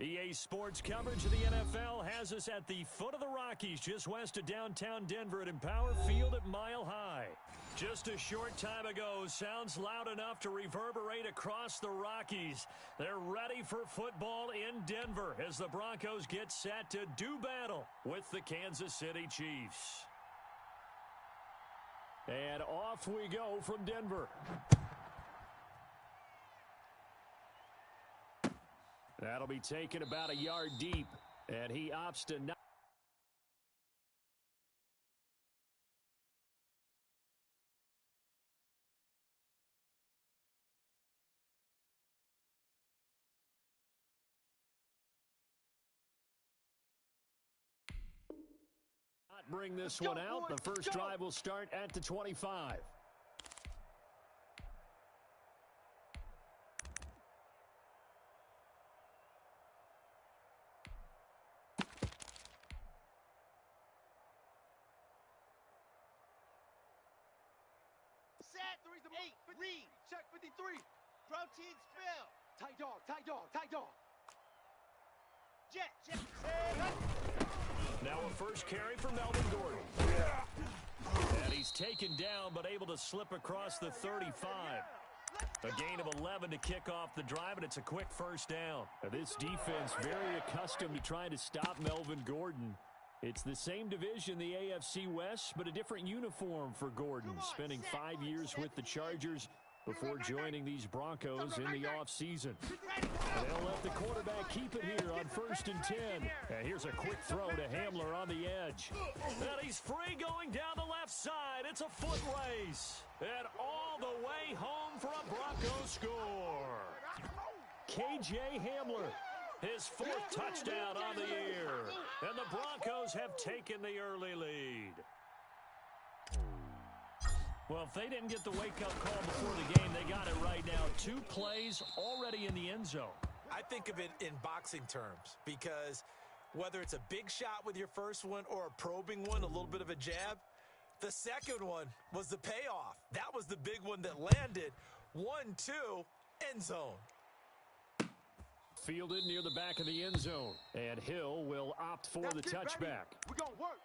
EA Sports coverage of the NFL has us at the foot of the Rockies, just west of downtown Denver at Empower Field at Mile High. Just a short time ago, sounds loud enough to reverberate across the Rockies. They're ready for football in Denver as the Broncos get set to do battle with the Kansas City Chiefs. And off we go from Denver. That'll be taken about a yard deep, and he opts to not. Not bring this one out. The first drive will start at the 25. Read, check 53. Protein spill. Tight dog, tight dog, tight dog. Jet. Now a first carry for Melvin Gordon. And he's taken down, but able to slip across the 35. A gain of 11 to kick off the drive, and it's a quick first down. Now, this defense very accustomed to trying to stop Melvin Gordon. It's the same division, the AFC West, but a different uniform for Gordon, spending 5 years with the Chargers before joining these Broncos in the offseason. And they'll let the quarterback keep it here on 1st and 10. And here's a quick throw to Hamler on the edge. And he's free going down the left side. It's a foot race. And all the way home for a Broncos score. KJ Hamler. His 4th touchdown on the year. And the Broncos have taken the early lead. Well, if they didn't get the wake-up call before the game, they got it right now. 2 plays already in the end zone. I think of it in boxing terms because whether it's a big shot with your first one or a probing one, a little bit of a jab, the second one was the payoff. That was the big one that landed. 1-2, end zone. Fielded near the back of the end zone. And Hill will opt for the touchback. We're going to work.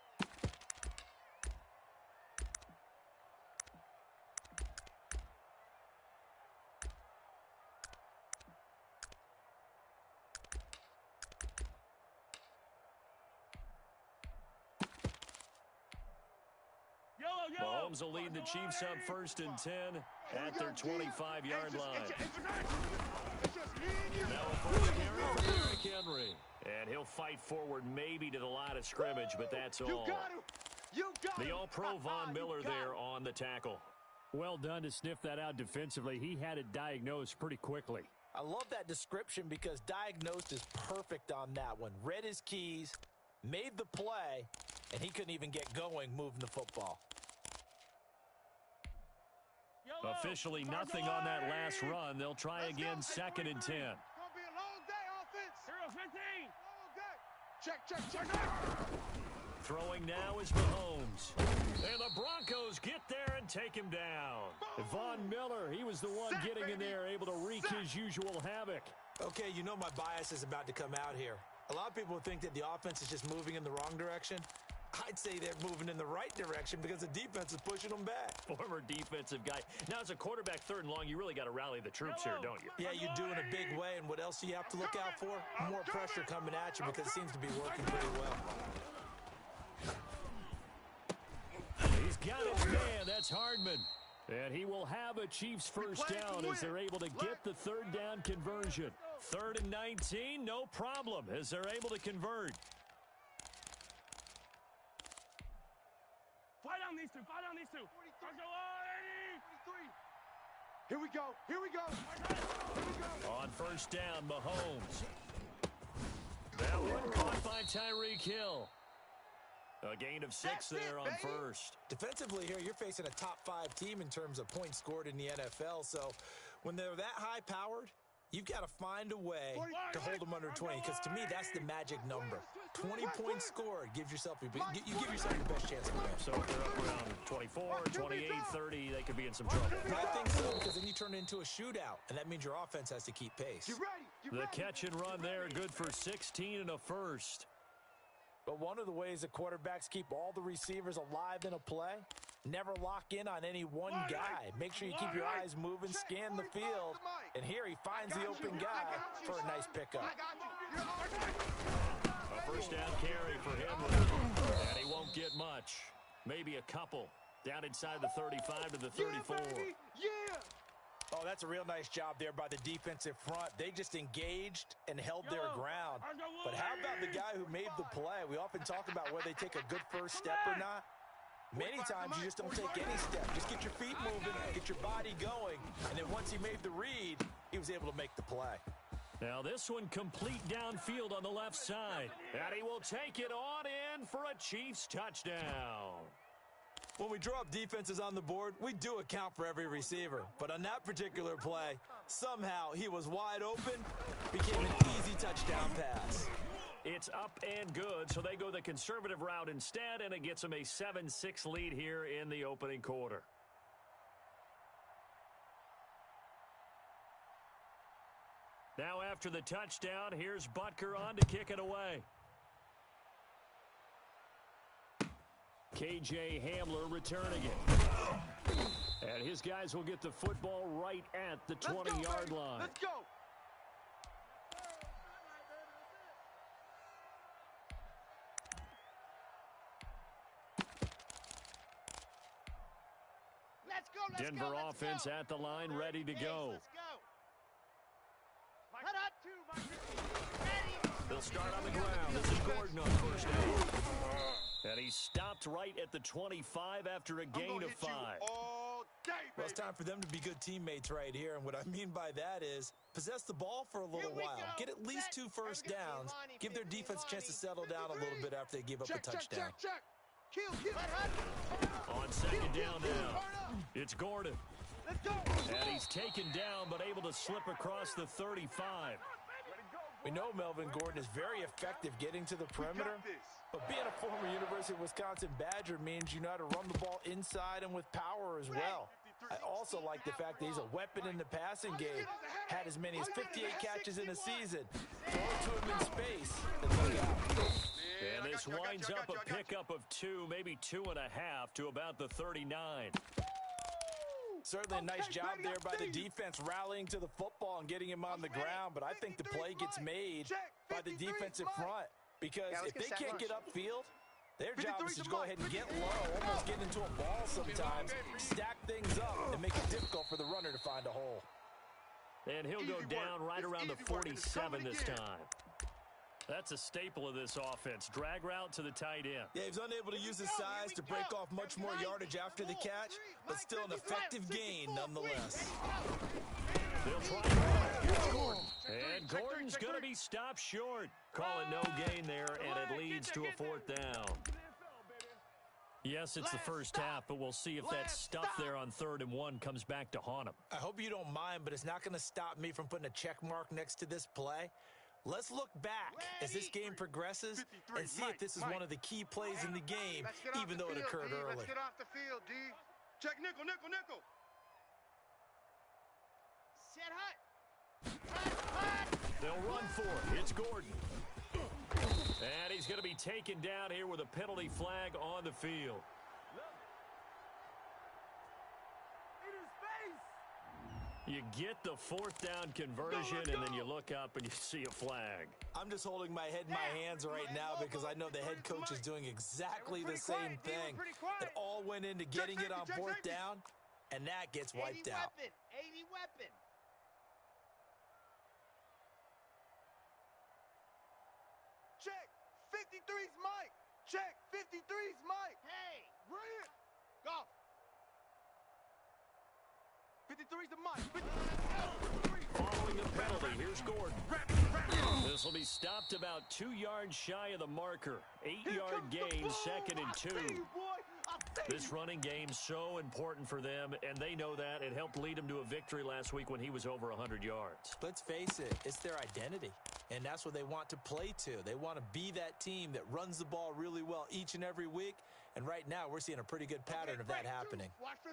Mahomes will lead the Chiefs up 1st and 10 at their 25-yard line. Now a first carry for Derrick Henry. And he'll fight forward maybe to the line of scrimmage, but that's all. The All-Pro Von Miller there on the tackle. Well done to sniff that out defensively. He had it diagnosed pretty quickly. I love that description because diagnosed is perfect on that one. Read his keys, made the play, and he couldn't even get going moving the football. Officially nothing on that last run. They'll try again 2nd and 10. It's going to be a long day, offense. 0-15. Check. Throwing now is Mahomes. And the Broncos get there and take him down. Von Miller, he was the one getting in there, able to wreak his usual havoc. Okay, you know my bias is about to come out here. A lot of people think that the offense is just moving in the wrong direction. I'd say they're moving in the right direction because the defense is pushing them back. Former defensive guy. Now, as a quarterback 3rd and long, you really got to rally the troops here, don't you? Yeah, you do in a big way. And what else do you have to look out for? More pressure coming at you because it seems to be working pretty well. He's got his man. That's Hardman. And he will have a Chiefs first down as they're able to get the 3rd down conversion. 3rd and 19, no problem as they're able to convert. Fight on these two. 43. Here we go. On 1st down, Mahomes. That one caught by Tyreek Hill. A gain of 6 there on 1st. Defensively here, you're facing a top 5 team in terms of points scored in the NFL. So when they're that high-powered, you've got to find a way to hold them under 20 because to me, that's the magic number. 20 points scored gives yourself you give yourself your best chance to win. So if they're up around 24, 28, 30, they could be in some trouble. I think so because then you turn it into a shootout, and that means your offense has to keep pace. You ready? The catch and run there, good for 16 and a first. But one of the ways the quarterbacks keep all the receivers alive in a play, never lock in on any one guy. Make sure you keep your eyes moving, scan the field, and here he finds the open guy for a nice pickup. A first down carry for him, and he won't get much. Maybe a couple. Down inside the 35 to the 34. Oh, that's a real nice job there by the defensive front. They just engaged and held their ground. But how about the guy who made the play? We often talk about whether they take a good first step or not. Many times you just don't take any step. Just get your feet moving, get your body going, and then once he made the read, he was able to make the play. Now this one complete downfield on the left side. And he will take it on in for a Chiefs touchdown. When we draw up defenses on the board, we do account for every receiver. But on that particular play, somehow he was wide open, became an easy touchdown pass. It's up and good, so they go the conservative route instead, and it gets them a 7-6 lead here in the opening quarter. Now after the touchdown, here's Butker on to kick it away. KJ Hamler returning it. And his guys will get the football right at the 20-yard line. Let's go. Denver offense at the line, ready to go. They'll start on the ground. This is Gordon on first down. And he stopped right at the 25 after a gain of 5. Well, it's time for them to be good teammates right here. And what I mean by that is possess the ball for a little while. Get at least 2 first downs. Give their defense a chance to settle down a little bit after they give up a touchdown. On second down now, it's Gordon. And he's taken down but able to slip across the 35. We know Melvin Gordon is very effective getting to the perimeter, but being a former University of Wisconsin Badger means you know how to run the ball inside and with power as well. I also like the fact that he's a weapon in the passing game. Had as many as 58 catches in a season. Throw it to him in space and look out. And this winds up a pickup of 2, maybe 2.5 to about the 39. Certainly a nice job there by the defense rallying to the football and getting him on the ground, but I think the play gets made by the defensive front because if they can't get upfield, their job is to go ahead and get low, almost get into a ball sometimes, stack things up, and make it difficult for the runner to find a hole. And he'll go down right around the 47 this time. That's a staple of this offense. Drag route to the tight end. Yeah, he was unable to use his size to break off much more yardage after the catch, but still an effective gain nonetheless. They'll try. And Gordon's going to be stopped short. Call it no gain there, and it leads to a 4th down. Yes, it's the first half, but we'll see if that stuff there on 3rd and 1 comes back to haunt him. I hope you don't mind, but it's not going to stop me from putting a check mark next to this play. Let's look back as this game progresses and see if this is one of the key plays in the game, even though it occurred early. Let's get off the field, D. Check nickel, nickel, nickel. Set hut. They'll run for it. It's Gordon. And he's going to be taken down here with a penalty flag on the field. You get the 4th down conversion, and then you look up and you see a flag. I'm just holding my head in my hands right now because I know the head coach is doing exactly the same thing. It all went into getting it on 4th down, and that gets wiped out. 80 weapon. Check. 53's Mike. Check. 53's Mike. Hey. Bring it. Go. 53's the Mike. Following the penalty, here's Gordon. This will be stopped about 2 yards shy of the marker. 8-yard gain, 2nd and 2. This running game so important for them, and they know that. It helped lead them to a victory last week when he was over 100 yards. Let's face it, it's their identity, and that's what they want to play to. They want to be that team that runs the ball really well each and every week, and right now we're seeing a pretty good pattern of that happening.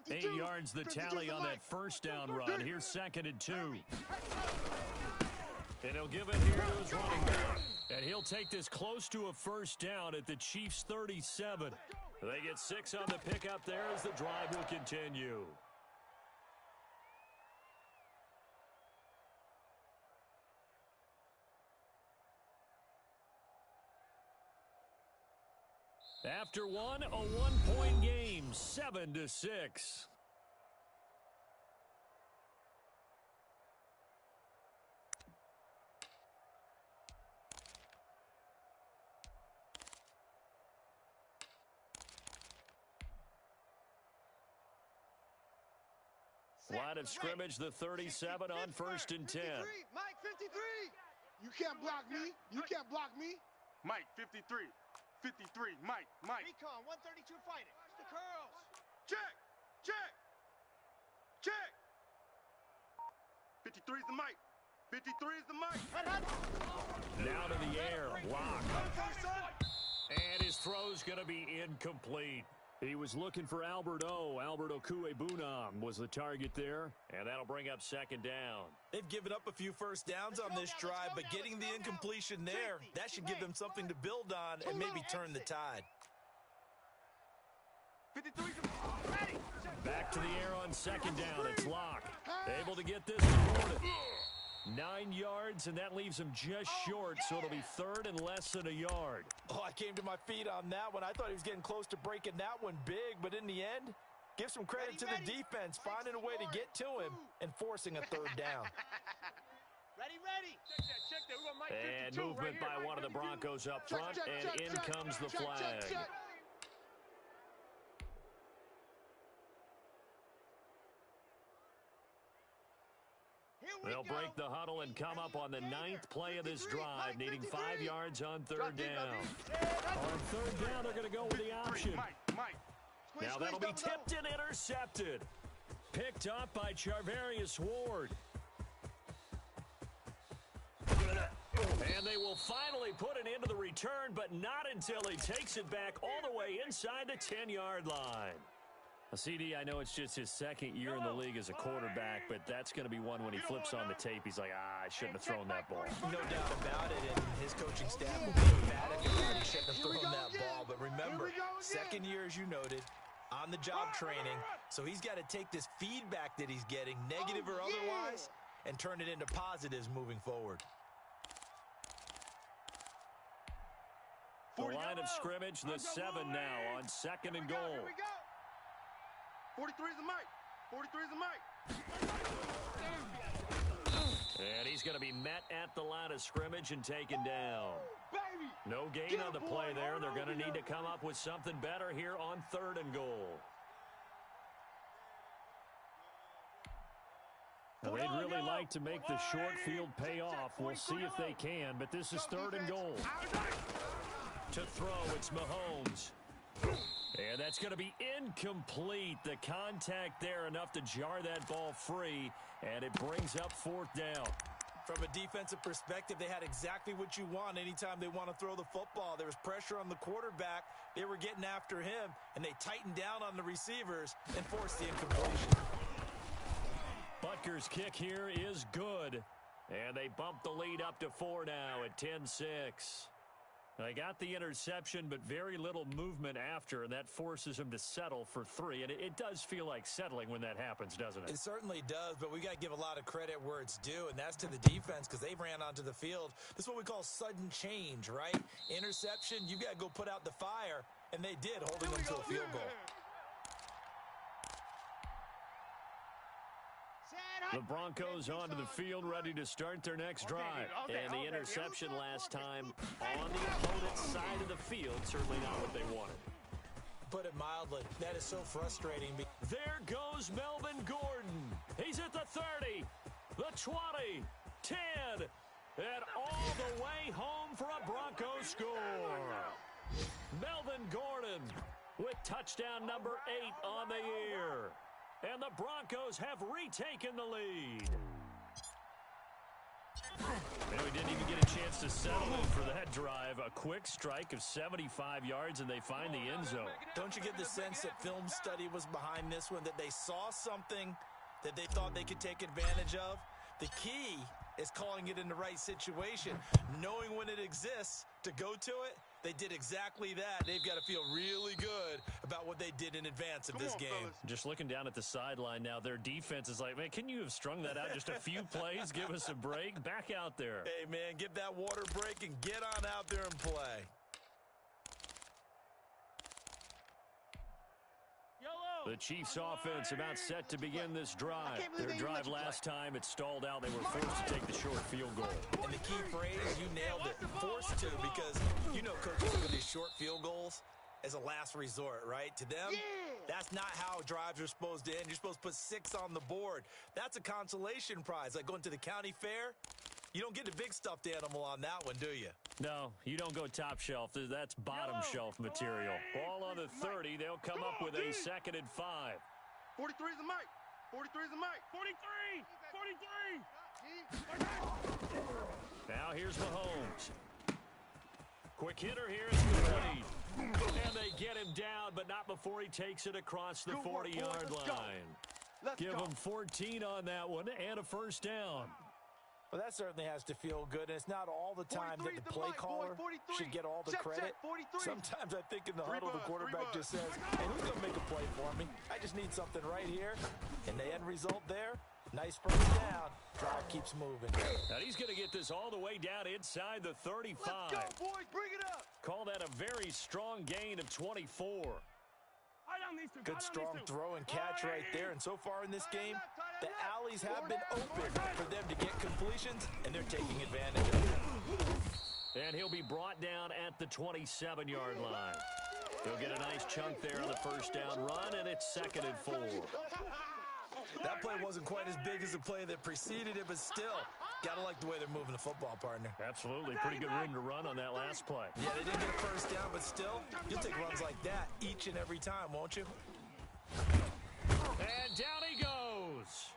8 yards the tally on that first down run. Here's 2nd and 2. And he'll give it here to his running back. And he'll take this close to a first down at the Chiefs' 37. They get 6 on the pickup there as the drive will continue. After one, a one-point game, 7-6. Line of scrimmage, the 37 on 1st and 10. Mike, 53. You can't block me. You can't block me. Mike, 53. 53. Mike. Recon, 132 fighting. Watch the curls. Check. 53 is the Mike. 53 is the Mike. Down in the air, lock. And his throw's going to be incomplete. He was looking for Albert Okwuegbunam was the target there, and that'll bring up 2nd down. They've given up a few first downs on this drive, but getting the incompletion there, that should give them something to build on and maybe turn the tide. 53 Ready. Back to the air on 2nd down. It's Locke. Able to get this supported. 9 yards, and that leaves him just short, so it'll be 3rd and less than a yard. Oh, I came to my feet on that one. I thought he was getting close to breaking that one big, but in the end, give some credit to the defense, finding a way to get to him and forcing a 3rd down. Ready. Check that. We got Mike 52 And movement right by here, one of the Broncos up front, and in comes the flag. They'll break the huddle and come up on the 9th play of this drive, needing 5 yards on 3rd down. On 3rd down, they're going to go with the option. Mike. Now that'll be tipped and intercepted. Picked up by Charvarius Ward. And they will finally put an end to the return, but not until he takes it back all the way inside the 10-yard line. CD, I know it's just his 2nd year in the league as a quarterback, but that's going to be one when he flips on the tape. He's like, I shouldn't have thrown that ball. No doubt about it, and his coaching staff will be emphatic about he shouldn't have thrown that ball. But remember, 2nd year, as you noted, on-the-job training, so he's got to take this feedback that he's getting, negative or otherwise, and turn it into positives moving forward. The line of scrimmage, the 7 now on 2nd and goal. 43 is the Mike. 43 is the Mike. And he's going to be met at the line of scrimmage and taken down. No gain on the play there. They're going to need to come up with something better here on 3rd and goal. Now, they'd really like to make the short field pay off. We'll see if they can, but this is 3rd and goal. To throw, it's Mahomes. And that's going to be incomplete. The contact there enough to jar that ball free, and it brings up 4th down. From a defensive perspective, they had exactly what you want anytime they want to throw the football. There was pressure on the quarterback. They were getting after him, and they tightened down on the receivers and forced the incompletion. Butker's kick here is good, and they bump the lead up to 4 now at 10-6. They got the interception, but very little movement after, and that forces them to settle for 3. And it does feel like settling when that happens, doesn't it? It certainly does, but we got to give a lot of credit where it's due, and that's to the defense because they ran onto the field. This is what we call sudden change, right? Interception, you got to go put out the fire, and they did, holding them to a field goal. The Broncos onto the field, ready to start their next drive. And the interception last time on the opponent's side of the field, certainly not what they wanted. Put it mildly, that is so frustrating. There goes Melvin Gordon. He's at the 30, the 20, 10, and all the way home for a Broncos score. Melvin Gordon with touchdown number 8 on the year. And the Broncos have retaken the lead. And we didn't even get a chance to settle in for that drive. A quick strike of 75 yards, and they find the end zone. Don't you get the sense that film study was behind this one, that they saw something that they thought they could take advantage of? The key is calling it in the right situation. Knowing when it exists to go to it, they did exactly that. They've got to feel really good about what they did in advance of this game. Fellas. Just looking down at the sideline now, their defense is like, man, can you have strung that out just a few plays? Give us a break. Back out there. Hey, man, give that water break and get on out there and play. The Chiefs offense about set to begin this drive. Their drive last time, it stalled out. They were forced to take the short field goal. And the key phrase, you nailed it, forced to, because you know coaches look at these short field goals as a last resort, right? To them, that's not how drives are supposed to end. You're supposed to put 6 on the board. That's a consolation prize, like going to the county fair. You don't get a big stuffed animal on that one, do you? No, you don't go top shelf. That's bottom shelf material. Ball on the 30. They'll come up with a 2nd and 5. 43 is the mic. 43 is the mic. 43. Now here's Mahomes. Quick hitter here is complete. And they get him down, but not before he takes it across the 40-yard line. Give him 14 on that one and a first down. Well, that certainly has to feel good, and it's not all the time that the play caller should get all the credit. Sometimes I think in the huddle, the quarterback just says, hey, who's going to make a play for me? I just need something right here. And the end result there, nice first down. Drive keeps moving. Now he's going to get this all the way down inside the 35. Let's go, boys. Bring it up. Call that a very strong gain of 24. Good strong throw and catch right there. And so far in this game, the alleys have been open for them to get completions, and they're taking advantage of it. And he'll be brought down at the 27-yard line. He'll get a nice chunk there on the first down run, and it's 2nd and 4. That play wasn't quite as big as the play that preceded it, but still, gotta like the way they're moving the football, partner. Absolutely. Pretty good room to run on that last play. Yeah, they didn't get a first down, but still, you'll take runs like that each and every time, won't you? And down he goes.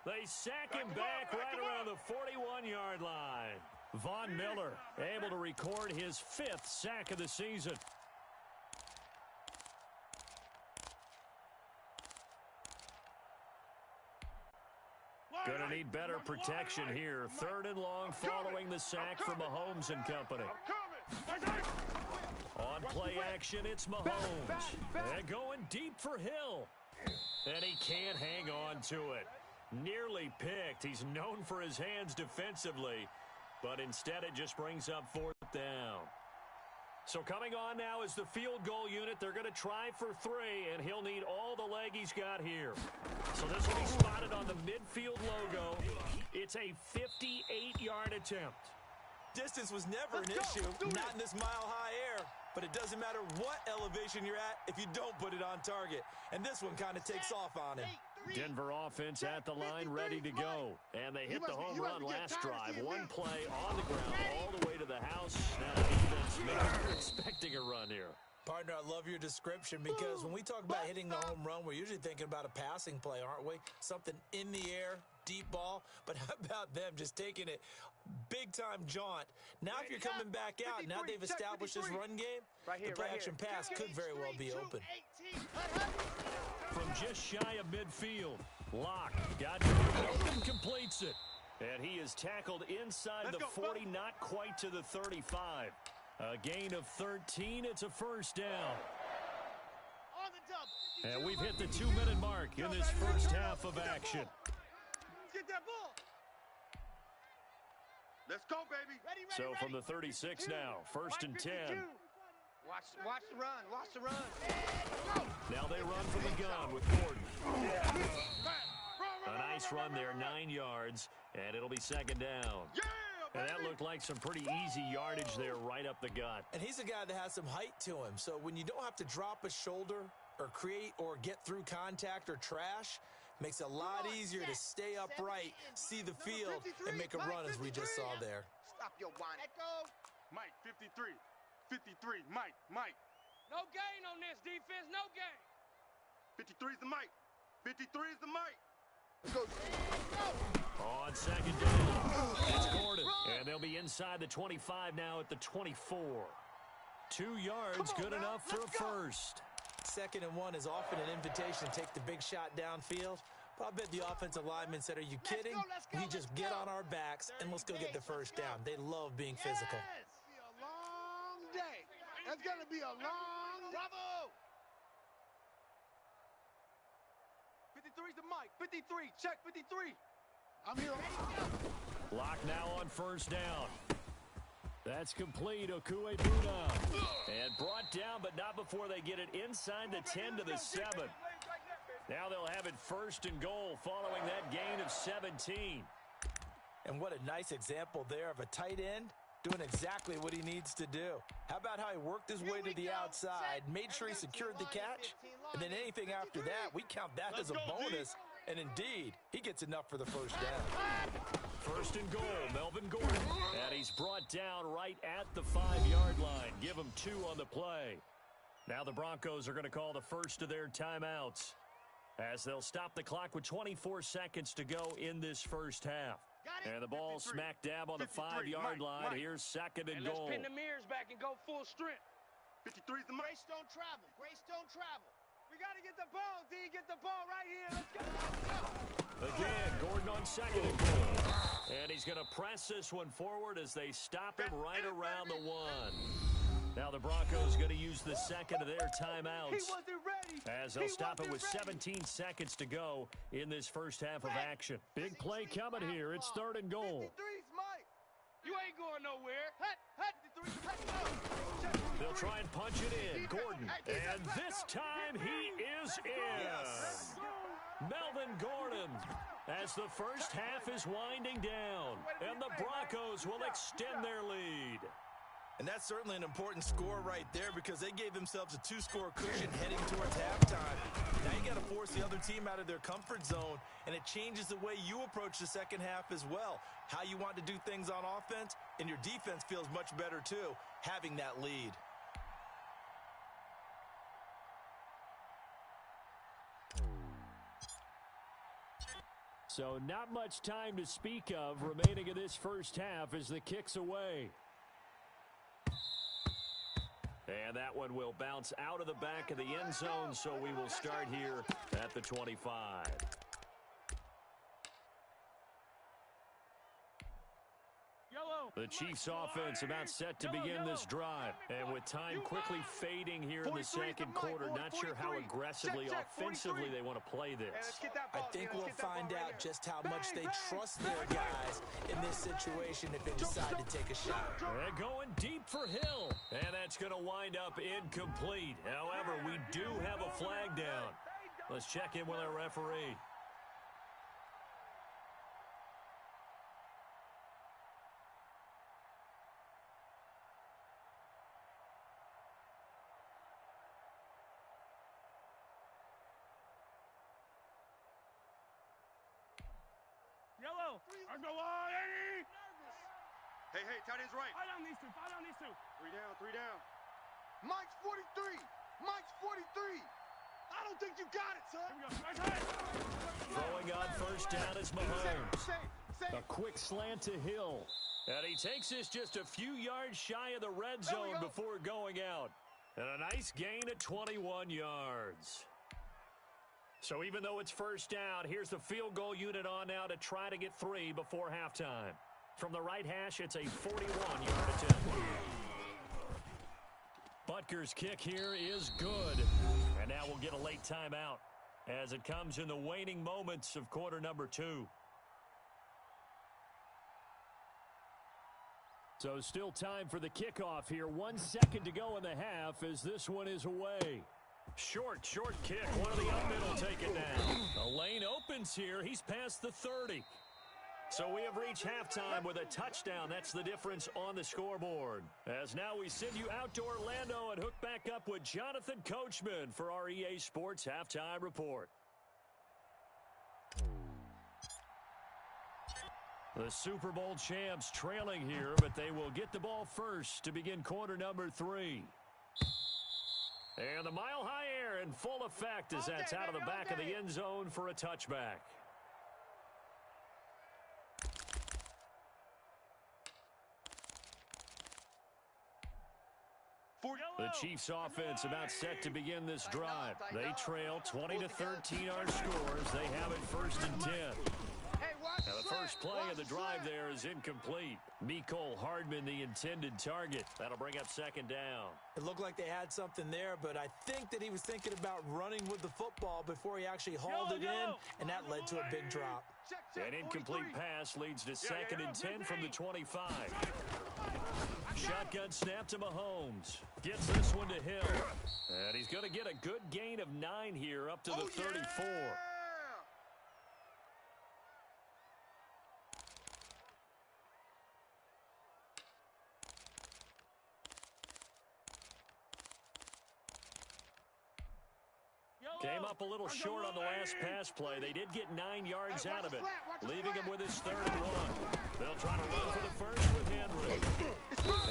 They sack him back right around the 41-yard line. Von Miller able to record his 5th sack of the season. Gonna need better protection here. 3rd and long following the sack from Mahomes and company. On play action, it's Mahomes. And going deep for Hill. And he can't hang on to it. Nearly picked. He's known for his hands defensively, but instead it just brings up 4th down. So coming on now is the field goal unit. They're going to try for 3, and he'll need all the leg he's got here. So this will be spotted on the midfield logo. It's a 58-yard attempt. Distance was never an issue, not in this mile-high air. But it doesn't matter what elevation you're at if you don't put it on target. And this one kind of takes off on him. Denver offense at the line, ready to go. And they hit the home run last drive. One play on the ground all the way to the house. Now defense maybe expecting a run here. Partner, I love your description because when we talk about hitting the home run, we're usually thinking about a passing play, aren't we? Something in the air, deep ball. But how about them just taking it big-time jaunt? Now if you're coming back out, now they've established this run game, the play-action pass could very well be open. From just shy of midfield, Locke got open, completes it. And he is tackled inside the 40, not quite to the 35. A gain of 13. It's a first down. And we've hit the 2-minute mark in this first half of action. Get that ball. Let's go, baby. So from the 36 now, 1st and 10. Watch the run. Watch the run. Now they run from the gun with Gordon. A nice run there, 9 yards, and it'll be 2nd down. And that looked like some pretty easy yardage there right up the gut. And he's a guy that has some height to him. So when you don't have to drop a shoulder or create or get through contact or trash, makes it a lot easier to stay upright, see the field, and make a run as we just saw there. Stop your whining. Let go. Mike, 53. 53. Mike. No gain on this defense. No gain. 53 is the mic. 53 is the mic. On 2nd down, it's Gordon. And they'll be inside the 25 now at the 24. 2 yards, good enough for a first. 2nd and 1 is often an invitation to take the big shot downfield. I bet the offensive lineman said, are you kidding? We just get on our backs and let's go get the first down. They love being physical. It's gonna be a long day. It's going to be a long day. Bravo! 53's the mic. 53. Check 53. I'm here. Lock now on first down. That's complete. Okuebuna. And brought down, but not before they get it inside the 10 to the 7. Now they'll have it first and goal following that gain of 17. And what a nice example there of a tight end doing exactly what he needs to do. How about how he worked his way to the outside, made sure he secured the catch, and then anything after that, we count that as a bonus. And indeed, he gets enough for the first down. First and goal, Melvin Gordon. And he's brought down right at the 5-yard line. Give him 2 on the play. Now the Broncos are going to call the first of their timeouts, as they'll stop the clock with 24 seconds to go in this first half. And the ball smack dab on the 5-yard line. Here's second and goal. Let's pin the mirrors back and go full strength. 53's the mic. Grace don't travel. Grace don't travel. We got to get the ball, D. Get the ball right here. Let's go. Let's go. Again, Gordon on second and goal. And he's going to press this one forward as they stop him right around the 1. Now the Broncos going to use the second of their timeouts, He wasn't ready. as they'll stop it with 17 seconds to go in this first half of action. Big play coming here. It's third and goal. 53's Mike. You ain't going nowhere. Hut. 53's let's go. They'll try and punch it in. Gordon. And this time he is in. Melvin Gordon, as the first half is winding down. And the Broncos will extend their lead. And that's certainly an important score right there, because they gave themselves a 2-score cushion heading towards halftime. Now you got to force the other team out of their comfort zone, and it changes the way you approach the second half as well. How you want to do things on offense, and your defense feels much better too, having that lead. So not much time to speak of remaining in this first half as the kick's away. And that one will bounce out of the back of the end zone, so we will start here at the 25. The Chiefs offense about set to begin this drive. And with time quickly fading here in the second quarter, not sure how aggressively offensively they want to play this. I think we'll find out just how much they trust their guys in this situation if they decide to take a shot. And going deep for Hill. And that's going to wind up incomplete. However, we do have a flag down. Let's check in with our referee. Yellow. Let's go on, Eddie. Hey, tight end's right. Fight on these two. 3 down. Mike's 43. Mike's 43. I don't think you got it, son. Here we go. Nice hit. Throwing on first down is Mahomes. A quick slant to Hill. And he takes this just a few yards shy of the red zone before going out. And a nice gain at 21 yards. So even though it's first down, here's the field goal unit on now to try to get 3 before halftime. From the right hash, it's a 41-yard attempt. Butker's kick here is good. And now we'll get a late timeout as it comes in the waning moments of quarter number 2. So still time for the kickoff here. 1 second to go in the half as this one is away. Short kick. One of the up middle take it down. The lane opens here. He's past the 30. So we have reached halftime with a touchdown. That's the difference on the scoreboard. As now we send you out to Orlando and hook back up with Jonathan Coachman for our EA Sports Halftime Report. The Super Bowl champs trailing here, but they will get the ball first to begin quarter number 3. And the mile-high air in full effect as that's out of the back of the end zone for a touchback. The Chiefs offense about set to begin this drive. They trail 20-13 our scores. They have it 1st and 10. Now the first play of the drive there is incomplete. Mecole Hardman, the intended target. That'll bring up 2nd down. It looked like they had something there, but I think that he was thinking about running with the football before he actually hauled it in, and that led to a big drop. An incomplete pass leads to 2nd and 10 from the 25. Shotgun snap to Mahomes. Gets this one to Hill. And he's going to get a good gain of 9 here up to the 34. Came up a little short on the last pass play. They did get 9 yards out of it, leaving him with his 3rd and 1. They'll try to run for the first with Henry.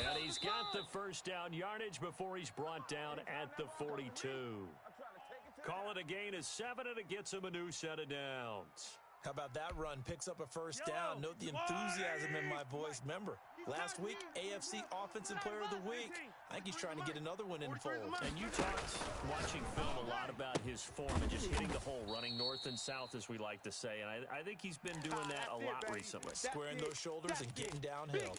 And he's got the first down yardage before he's brought down at the 42. Call it a gain of 7, and it gets him a new set of downs. How about that run? Picks up a first down. Note the enthusiasm in my voice. Remember, last week, AFC Offensive Player of the Week. I think he's trying to get another one in the fold. And you talked, watching film, a lot about his form and just hitting the hole, running north and south, as we like to say. And I think he's been doing that a lot recently. Squaring those shoulders and getting downhill.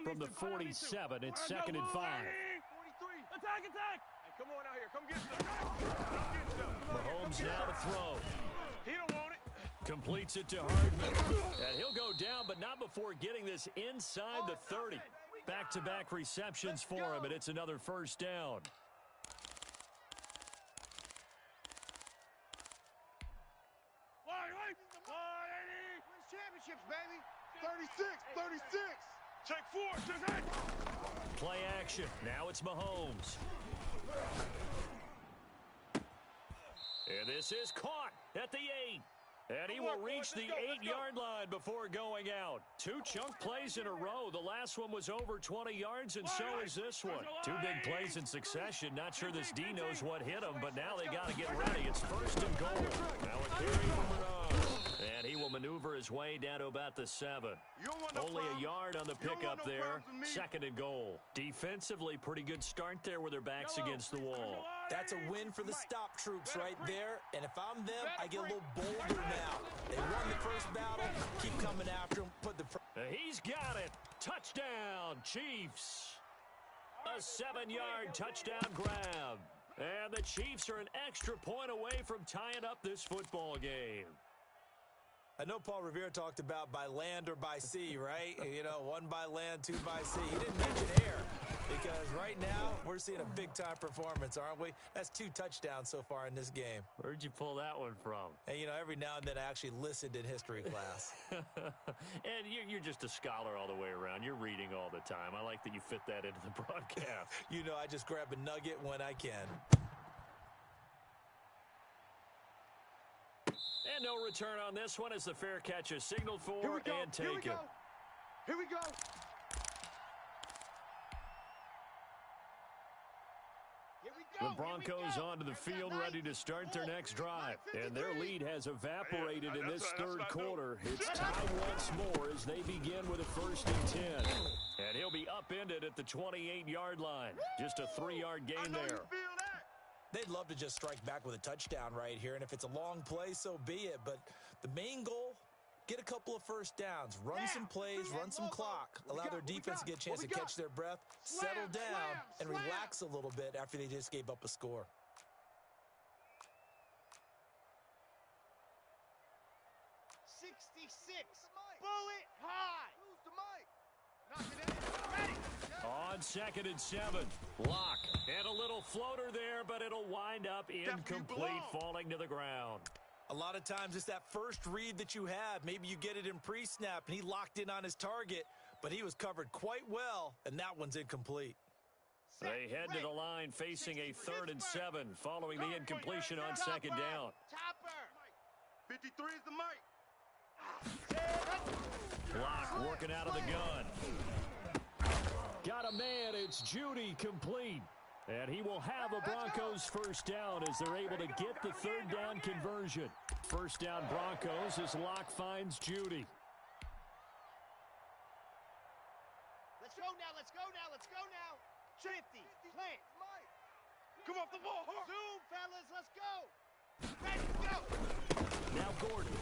From the 47, it's 2nd and 5. 43. Attack! Come on out here. Come get some. Mahomes now to throw. He don't want it. Completes it to Hardman. And he'll go down, but not before getting this inside the 30. Back-to-back receptions for him, and it's another first down. Wins championships, baby. 36. Check 4. Check 8. Play action. Now it's Mahomes. And this is caught at the 8. And he will reach the 8-yard line before going out. 2 chunk plays in a row. The last one was over 20 yards, and so is this one. 2 big plays in succession. Not sure this D knows what hit him, but now they got to get ready. It's 1st and goal. Now a carry from Bernard. And he will maneuver his way down to about the 7. Only a yard on the pickup there. 2nd and goal. Defensively, pretty good start there with their backs against the wall. That's a win for the stop troops right there. And if I'm them, I get a little bolder now. They won the first battle. Keep coming after him. He's got it. Touchdown, Chiefs. A 7-yard touchdown grab. And the Chiefs are an extra point away from tying up this football game. I know Paul Revere talked about by land or by sea, right? You know, 1 by land, 2 by sea. He didn't mention air because right now we're seeing a big-time performance, aren't we? That's 2 touchdowns so far in this game. Where'd you pull that one from? And, you know, every now and then I actually listened in history class. And you're just a scholar all the way around. You're reading all the time. I like that you fit that into the broadcast. You know, I just grab a nugget when I can. And no return on this one as the fair catch is signaled for and taken. Here we go. The Broncos onto the field ready to start their next drive. And their lead has evaporated in this 3rd quarter. It's tied once more as they begin with a 1st and 10. And he'll be upended at the 28-yard line. Just a 3-yard gain there. They'd love to just strike back with a touchdown right here, and if it's a long play, so be it. But the main goal, get a couple of first downs, run some plays, run some clock, allow their defense to get a chance to catch their breath, settle down, and relax a little bit after they just gave up a score. Bullet high. Who's the mic? Knock it in. Ready. On 2nd and 7. Lock. And a little floater there, but it'll wind up incomplete, falling to the ground. A lot of times it's that first read that you have. Maybe you get it in pre-snap, and he locked in on his target, but he was covered quite well, and that one's incomplete. They head to the line facing a 3rd and 7 following the incompletion on 2nd down. 53 is the mic. Lock working out of the gun. Got a man. It's Judy complete. And he will have a Broncos first down as they're able to get the 3rd down conversion. First down Broncos as Lock finds Judy. now. Let's go now. 50. Plant. Come off the ball. Zoom, fellas. Let's go. Ready, go. Now Gordon.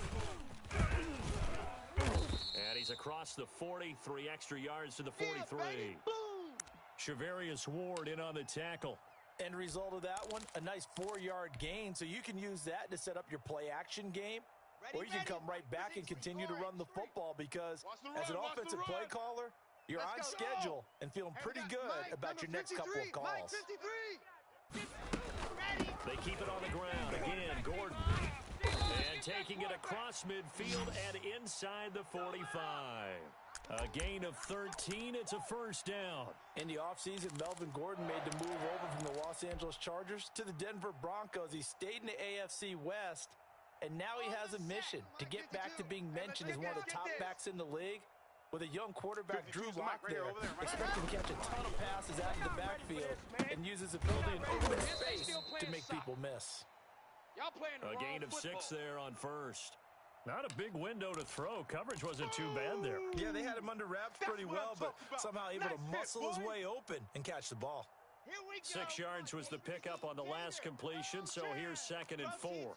And he's across the 40. 3 extra yards to the 43. Yeah, boom. Shavarius Ward in on the tackle. End result of that one, a nice 4-yard gain, so you can use that to set up your play-action game, or you can come right back and continue to run the football because as an offensive play caller, you're on schedule and feeling pretty good about your next couple of calls. They keep it on the ground. Again, Gordon. And taking it across midfield and inside the 45. A gain of 13. It's a first down. In the offseason, Melvin Gordon made the move over from the Los Angeles Chargers to the Denver Broncos. He stayed in the AFC West, and now he has a mission to get back to being mentioned as one of the top backs in the league. With a young quarterback, Drew Lock there, expecting to catch a ton of passes out of the backfield and use his ability in open space to make people miss. A gain of 6 there on first. Not a big window to throw. Coverage wasn't too bad there. Yeah, they had him under wraps pretty well, but somehow able to muscle his way open and catch the ball. 6 yards was the pickup on the last completion, so here's 2nd and 4.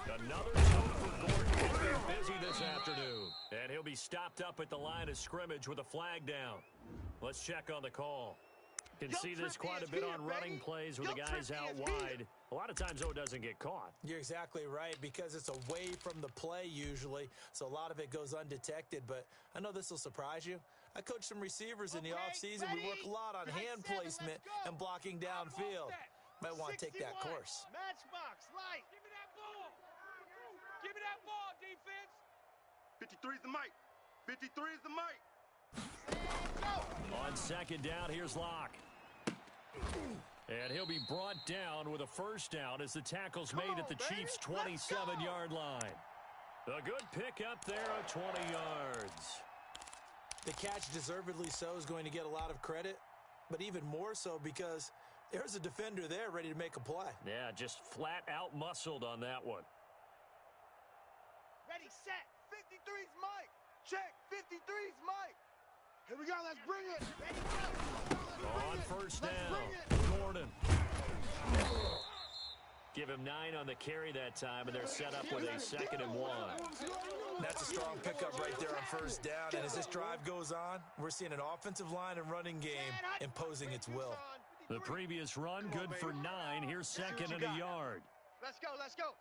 Another toe for Gordon. He's been busy this afternoon. And he'll be stopped up at the line of scrimmage with a flag down. Let's check on the call. Can see this quite a bit on running plays with the guys out wide. A lot of times, though, it doesn't get caught. You're exactly right, because it's away from the play usually, so a lot of it goes undetected. But I know this will surprise you. I coached some receivers in the offseason. We work a lot on hand placement and blocking downfield. Might want to take that course. Matchbox, light. Give me that ball. Give me that ball, defense. 53 is the mic. 53 is the mic. On 2nd down, here's Locke. And he'll be brought down with a first down as the tackle's made at the Chiefs' 27-yard line. A good pickup there of 20 yards. The catch, deservedly so, is going to get a lot of credit, but even more so because there's a defender there ready to make a play. Yeah, just flat out muscled on that one. Ready, set. 53's Mike. Check. 53's Mike. Here we go. Let's bring it. Ready, go. On first down, Gordon. Give him 9 on the carry that time, and they're set up with a 2nd and 1. That's a strong pickup right there on first down. And as this drive goes on, we're seeing an offensive line and running game imposing its will. The previous run, good for 9. Here's 2nd and a yard. Let's go, let's go.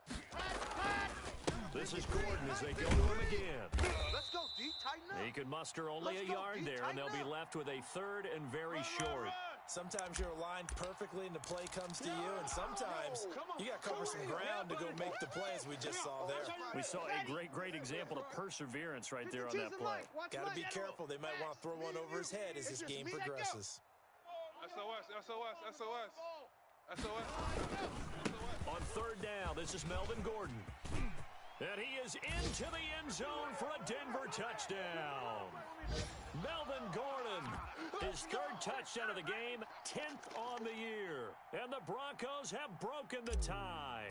This is Gordon as they go to him again. Let's go, D. Tighten up. He could muster only a yard there, and they'll be left with a 3rd and very short. Sometimes you're aligned perfectly and the play comes to you, and sometimes you got to cover some ground to go make the play, as we just saw there. We saw a great example of perseverance right there on that play. Got to be careful. They might want to throw one over his head as this game progresses. SOS, SOS, SOS. SOS. On 3rd down, this is Melvin Gordon. And he is into the end zone for a Denver touchdown. Melvin Gordon, his 3rd touchdown of the game, 10th on the year. And the Broncos have broken the tie.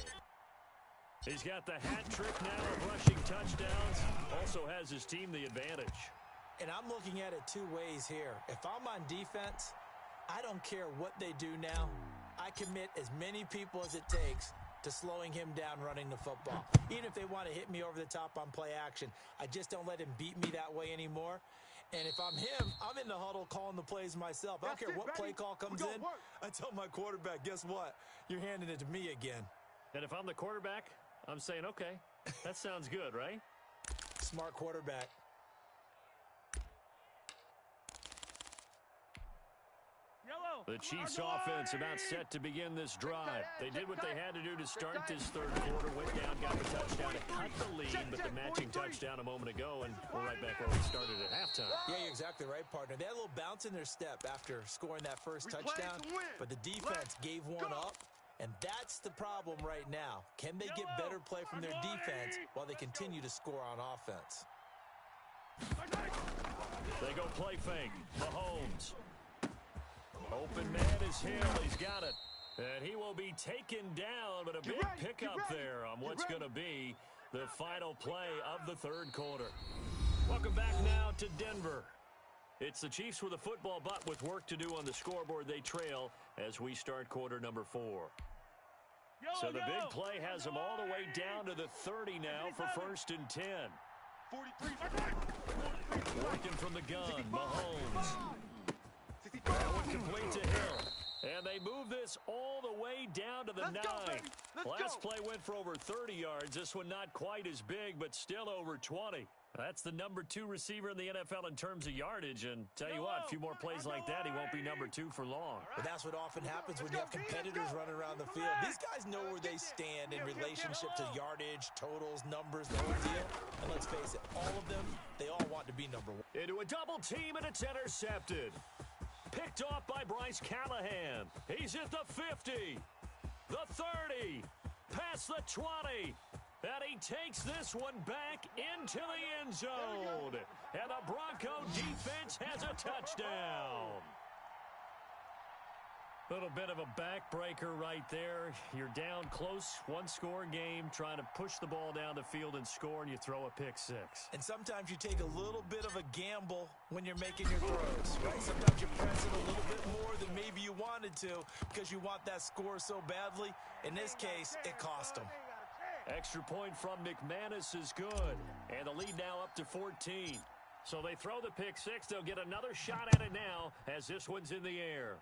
He's got the hat trick now of rushing touchdowns. Also has his team the advantage. And I'm looking at it 2 ways here. If I'm on defense, I don't care what they do now. I commit as many people as it takes to slowing him down running the football. Even if they want to hit me over the top on play action, I just don't let him beat me that way anymore. And if I'm him, I'm in the huddle calling the plays myself. I don't care what play call comes in. I tell my quarterback, guess what? You're handing it to me again. And if I'm the quarterback, I'm saying, okay, that sounds good, right? Smart quarterback. The Chiefs offense about set to begin this drive. They did what they had to do to start this 3rd quarter. Went down, got the touchdown to cut the lead, but the matching touchdown a moment ago, and we're right back where we started at halftime. Yeah, you're exactly right, partner. They had a little bounce in their step after scoring that first touchdown, but the defense gave one up, and that's the problem right now. Can they get better play from their defense while they continue to score on offense? They go play fake. Mahomes. Open man is Hill. He's got it. And he will be taken down, but a big pickup there on what's going to be the final play of the 3rd quarter. Welcome back now to Denver. It's the Chiefs with a football, but with work to do on the scoreboard. They trail as we start quarter number 4. So the big play has them all the way down to the 30 now for 1st and 10. 43. Working from the gun, Mahomes. That one complete to Hill. And they move this all the way down to the 9. Last play went for over 30 yards. This one not quite as big, but still over 20. That's the number 2 receiver in the NFL in terms of yardage. And tell you what, a few more plays like that, he won't be number 2 for long. But that's what often happens when you have competitors running around the field. These guys know where they stand in relationship to yardage, totals, numbers, the whole deal. And let's face it, all of them, they all want to be number 1. Into a double team, and it's intercepted. Picked off by Bryce Callahan. He's at the 50, the 30, past the 20. And he takes this one back into the end zone. And the Bronco defense has a touchdown. Little bit of a backbreaker right there. You're down close, 1-score game, trying to push the ball down the field and score, and you throw a pick 6. And sometimes you take a little bit of a gamble when you're making your throws, right? Sometimes you press it a little bit more than maybe you wanted to because you want that score so badly. In this case, it cost them. Extra point from McManus is good. And the lead now up to 14. So they throw the pick 6. They'll get another shot at it now as this one's in the air.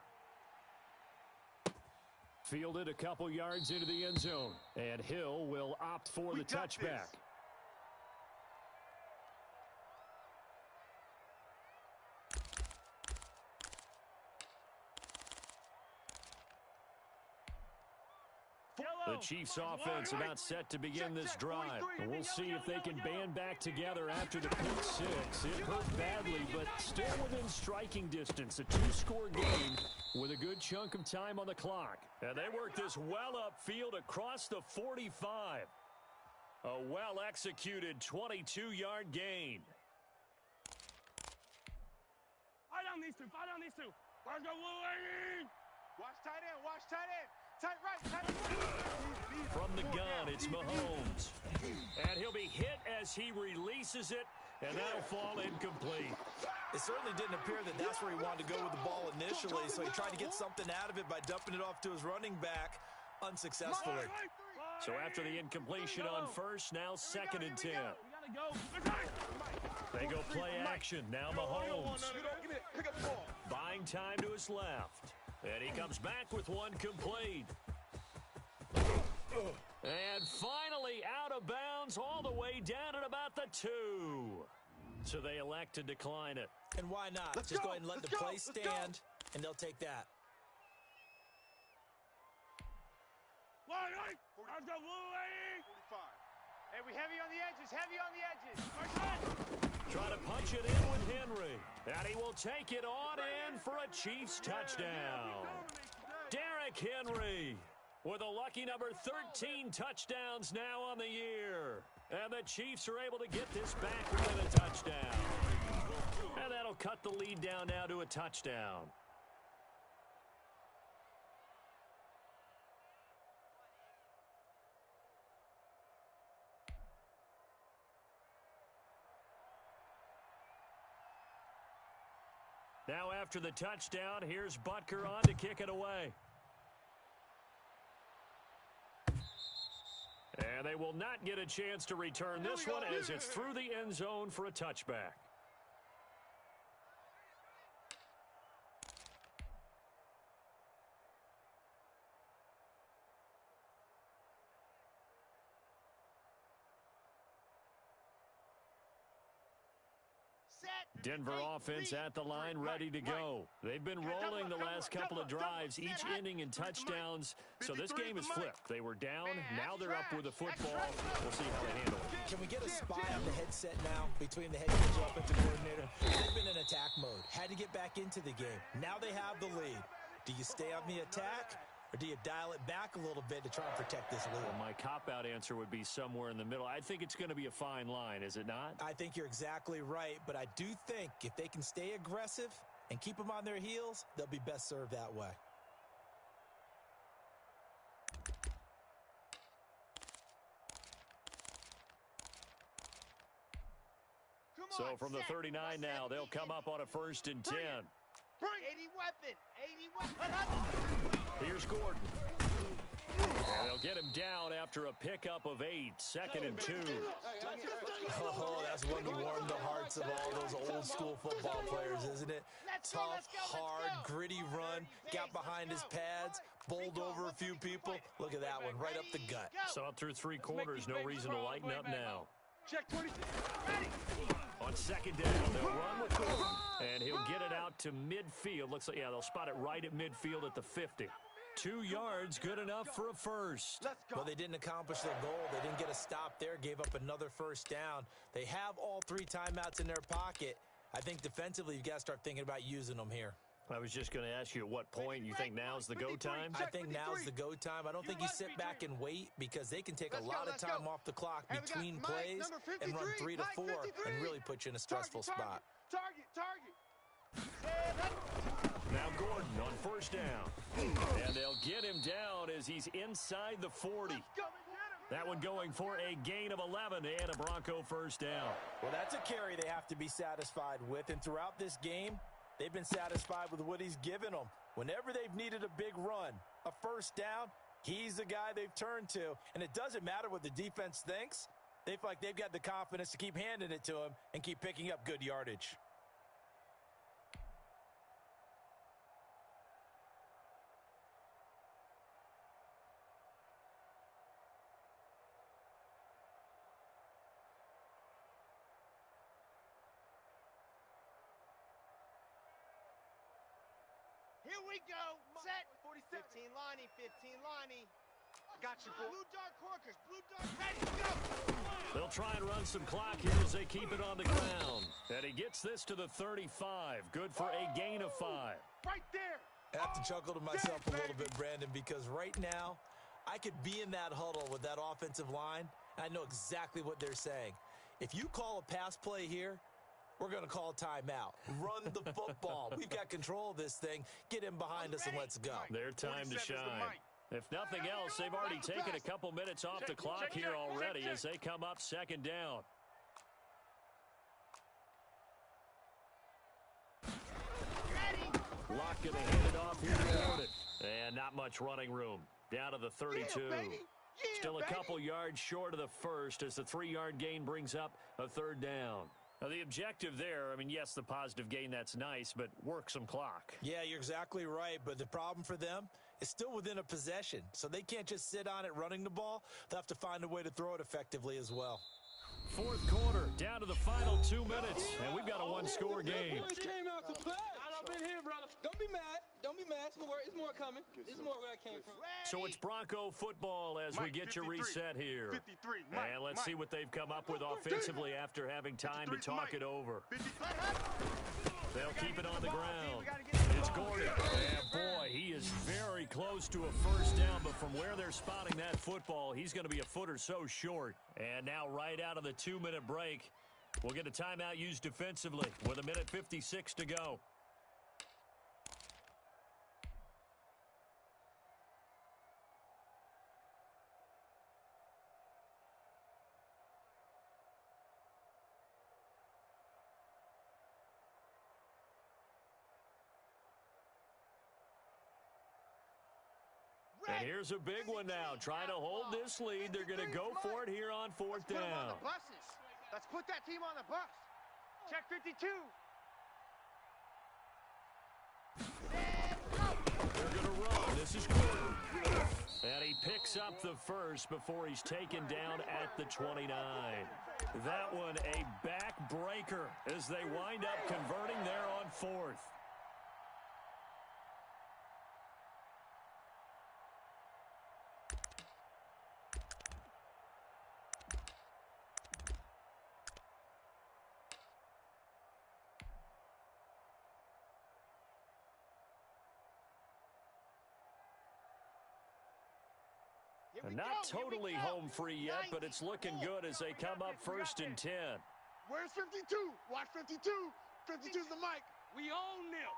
Fielded a couple yards into the end zone. And Hill will opt for the touchback. The Chiefs offense about set to begin this drive. And we'll see if they can band back together after the pick 6. It hurt badly, but still within striking distance. A 2-score game with a good chunk of time on the clock. And they work this well upfield across the 45. A well-executed 22-yard gain. Fight on these two. Fight on these two. Watch tight end. Watch tight end. Tight right. Tight right. From the gun, it's Mahomes. And he'll be hit as he releases it, and that'll fall incomplete. It certainly didn't appear that that's where he wanted to go with the ball initially, so he tried to get something out of it by dumping it off to his running back unsuccessfully. So after the incompletion on first, now 2nd and 10. They go play action. Now Mahomes. Buying time to his left. And he comes back with one complete. And finally out of bounds all the way down at about the 2. So they elect to decline it. And why not? Just go ahead and let the play stand, and they'll take that. Hey, we heavy on the edges. Heavy on the edges. Trying to punch it in with Henry. And he will take it on in for a Chiefs touchdown. Derrick Henry with a lucky number 13 touchdowns now on the year. And the Chiefs are able to get this back with a touchdown. And that'll cut the lead down now to a touchdown. Now after the touchdown, here's Butker on to kick it away. And they will not get a chance to return this one as it's through the end zone for a touchback. Denver offense at the line, ready to go. They've been rolling the last couple of drives, each inning in touchdowns. So this game is flipped. They were down, now they're up with the football. We'll see how they handle it. Can we get a spy on the headset now between the head coach and offensive coordinator? They've been in attack mode, had to get back into the game. Now they have the lead. Do you stay on the attack? Or do you dial it back a little bit to try and protect this lead? Well, my cop-out answer would be somewhere in the middle. I think it's going to be a fine line, is it not? I think you're exactly right, but I do think if they can stay aggressive and keep them on their heels, they'll be best served that way. Come So from the 39 now, they'll come up on a 1st and 10. 80 weapon. 80 weapon. Here's Gordon. And they'll get him down after a pickup of 8. 2nd and 2. Oh, that's one to warm the hearts of all those old school football players, isn't it? Tough, hard, gritty run, got behind his pads, bowled over a few people. Look at that one, right up the gut. Saw through 3 quarters, no reason to lighten up now. Check 26. On 2nd down, they'll run with Gordon, and he'll get it out to midfield. Looks like, yeah, they'll spot it right at midfield at the 50. 2 yards, good enough for a first. Well, they didn't accomplish their goal. They didn't get a stop there, gave up another 1st down. They have all 3 timeouts in their pocket. I think defensively, you've got to start thinking about using them here. I was just going to ask you at what point you think now's the go time? I think now's the go time. I don't think you sit back and wait because they can take a lot of time off the clock between plays and run 3 to 4 and really put you in a stressful spot. Target. Now Gordon on 1st down. And they'll get him down as he's inside the 40. That one going for a gain of 11 and a Bronco 1st down. Well, that's a carry they have to be satisfied with. And throughout this game, they've been satisfied with what he's given them. Whenever they've needed a big run, a 1st down, he's the guy they've turned to. And it doesn't matter what the defense thinks. They feel like they've got the confidence to keep handing it to him and keep picking up good yardage. Here we go. Set. 15 Lonnie. 15 Lonnie. Got you, boy. Blue Dark Corkers. Blue Dark. Ready, go. They'll try and run some clock here as they keep it on the ground. And he gets this to the 35. Good for a gain of 5. Right there. I have to chuckle to myself a little bit, Brandon, because right now I could be in that huddle with that offensive line, and I know exactly what they're saying. If you call a pass play here, we're going to call timeout. Run the football. We've got control of this thing. Get him behind us and let's go. Their time to shine. If nothing else, they've already taken a couple minutes off the clock here already as they come up 2nd down. Lock going to hand it off here to Gordon. And not much running room. Down to the 32. Still a couple yards short of the 1st as the 3-yard gain brings up a 3rd down. Now, the objective there, I mean, yes, the positive gain, that's nice, but work some clock. Yeah, you're exactly right, but the problem for them is still within a possession, so they can't just sit on it running the ball. They'll have to find a way to throw it effectively as well. 4th quarter, down to the final 2 minutes, and we've got a 1-score game. I've been here, brother. Don't be mad. Don't be mad. It's more coming. It's more where I came from. So it's Bronco football as we get you reset here. 53. And let's see what they've come up with offensively after having time to talk it over. They'll keep it on the ground. It's Gordon. And boy, he is very close to a 1st down, but from where they're spotting that football, he's going to be a foot or so short. And now right out of the 2-minute break, we'll get a timeout used defensively with 1:56 to go. And here's a big one now. Trying to hold this lead. They're going to go for it here on 4th down. Let's put that team on the bus. Check 52. They're going to run. This is Gordon. And he picks up the 1st before he's taken down at the 29. That one a backbreaker as they wind up converting there on 4th. Not totally home free yet, but it's looking good as they come up 1st and 10. Where's 52? Watch 52. 52's the mic. We own them.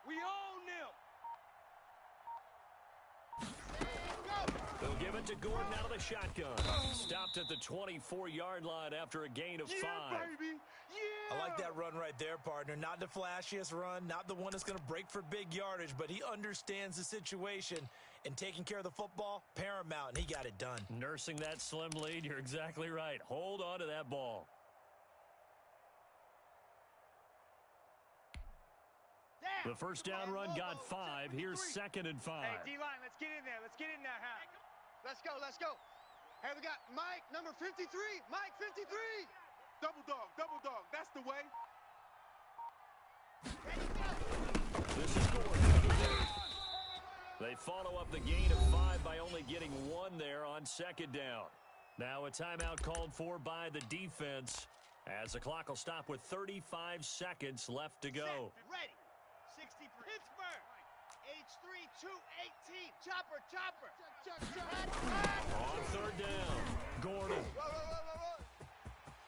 We own them. They'll give it to Gordon out of the shotgun. Stopped at the 24-yard line after a gain of 5. Baby. Yeah. I like that run right there, partner. Not the flashiest run, not the one that's going to break for big yardage, but he understands the situation, and taking care of the football, paramount, and he got it done. Nursing that slim lead, you're exactly right. Hold on to that ball. The first down run got 5. Here's 2nd and 5. Hey, D-line, let's get in there. Let's get in there, Hal. Let's go, let's go. Hey, we got Mike, number 53. Mike, 53. Double dog. That's the way. This is Gordon. They follow up the gain of 5 by only getting 1 there on 2nd down. Now a timeout called for by the defense as the clock will stop with 35 seconds left to go. Ready. 60 Pittsburgh. H3 218. Chopper. On 3rd down, Gordon.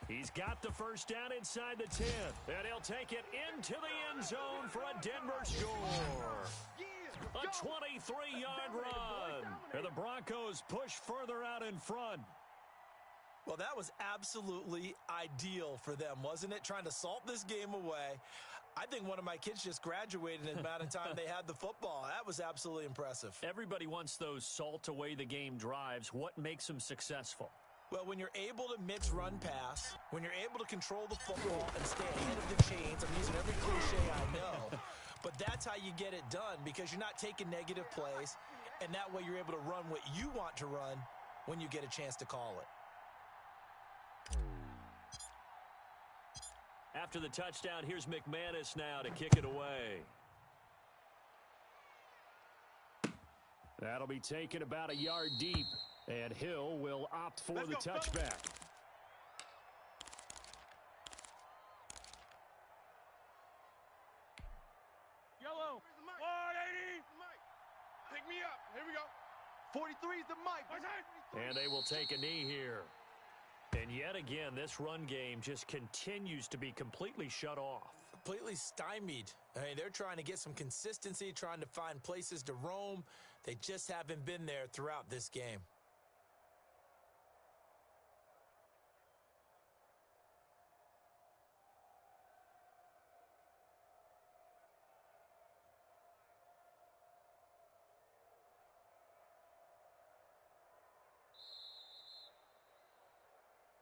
He's got the first down inside the 10, and he'll take it into the end zone for a Denver score. A 23-yard run, and the Broncos push further out in front. Well, that was absolutely ideal for them, wasn't it? Trying to salt this game away. I think one of my kids just graduated in the amount of time they had the football. That was absolutely impressive. Everybody wants those salt away the game drives. What makes them successful? Well, when you're able to mix run pass, when you're able to control the football and stay ahead of the chains, I'm using every cliche I know, but that's how you get it done because you're not taking negative plays, and that way you're able to run what you want to run when you get a chance to call it. After the touchdown, here's McManus now to kick it away. That'll be taken about a yard deep, and Hill will opt for the touchback. Yellow. 180. Pick me up. Here we go. 43 is the mic. And they will take a knee here. And yet again, this run game just continues to be completely shut off. Completely stymied. I mean, they're trying to get some consistency, trying to find places to roam. They just haven't been there throughout this game.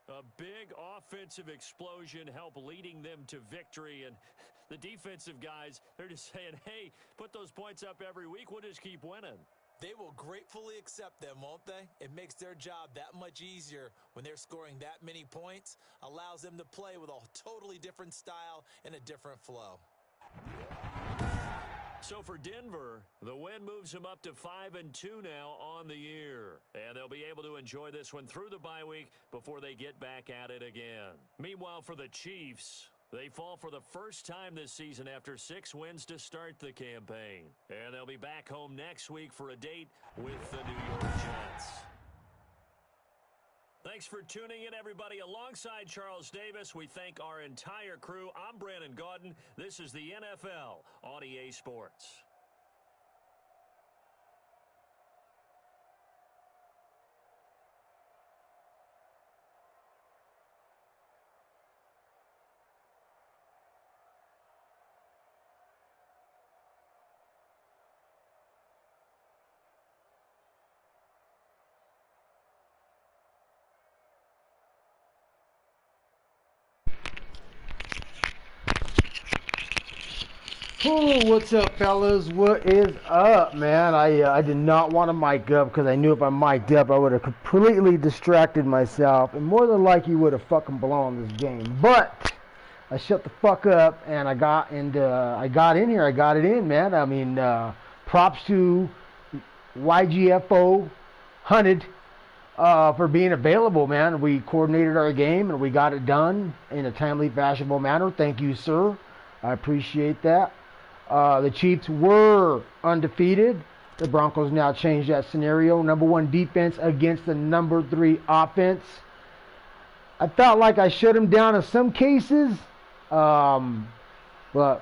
A big offensive explosion helped leading them to victory, and the defensive guys, they're just saying, hey, put those points up every week, we'll just keep winning. They will gratefully accept them, won't they? It makes their job that much easier when they're scoring that many points, allows them to play with a totally different style and a different flow. So for Denver, the win moves them up to 5-2 now on the year. And they'll be able to enjoy this one through the bye week before they get back at it again. Meanwhile, for the Chiefs, they fall for the first time this season after 6 wins to start the campaign. And they'll be back home next week for a date with the New York Jets. Thanks for tuning in, everybody. Alongside Charles Davis, we thank our entire crew. I'm Brandon Gaudin. This is the NFL on EA Sports. Oh, what's up, fellas? What is up, man? I did not want to mic up because I knew if I mic'd up, I would have completely distracted myself and more than likely would have fucking blown this game. But I shut the fuck up and I got in here. I got it in, man. I mean, props to YGFO Hunted for being available, man. We coordinated our game and we got it done in a timely, fashionable manner. Thank you, sir. I appreciate that. The Chiefs were undefeated. The Broncos now changed that scenario. Number 1 defense against the number 3 offense. I felt like I shut them down in some cases. But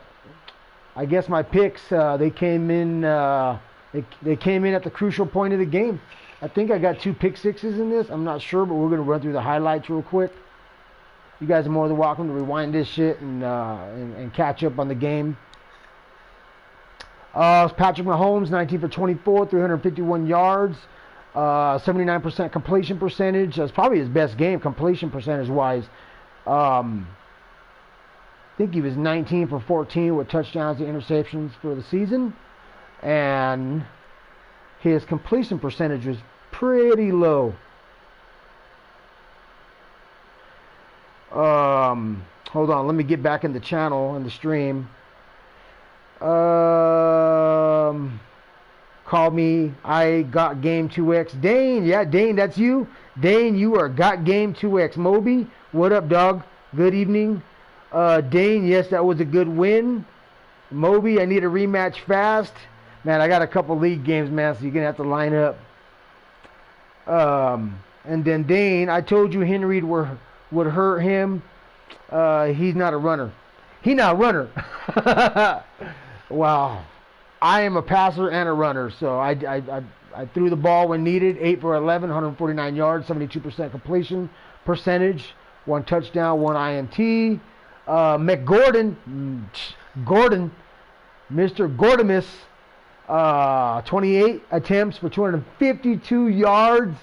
I guess my picks, they came in at the crucial point of the game. I think I got 2 pick sixes in this. I'm not sure, but we're going to run through the highlights real quick. You guys are more than welcome to rewind this shit and catch up on the game. Patrick Mahomes, 19 for 24, 351 yards, 79% completion percentage. That's probably his best game, completion percentage-wise. I think he was 19 for 14 with touchdowns and interceptions for the season. And his completion percentage was pretty low. Hold on, let me get back in the channel, in the stream. Call me, I got game 2X. Dane, yeah, Dane, that's you. Dane, you are got game 2X. Moby, what up, dog? Good evening. Dane, yes, that was a good win. Moby, I need a rematch fast. Man, I got a couple league games, man, so you're going to have to line up. And then Dane, I told you Henry would hurt him. He's not a runner. He not a runner. Wow. I am a passer and a runner, so I threw the ball when needed. 8 for 11, 149 yards, 72% completion percentage, 1 touchdown, 1 INT. McGordon, Mr. Gordimus, 28 attempts for 252 yards.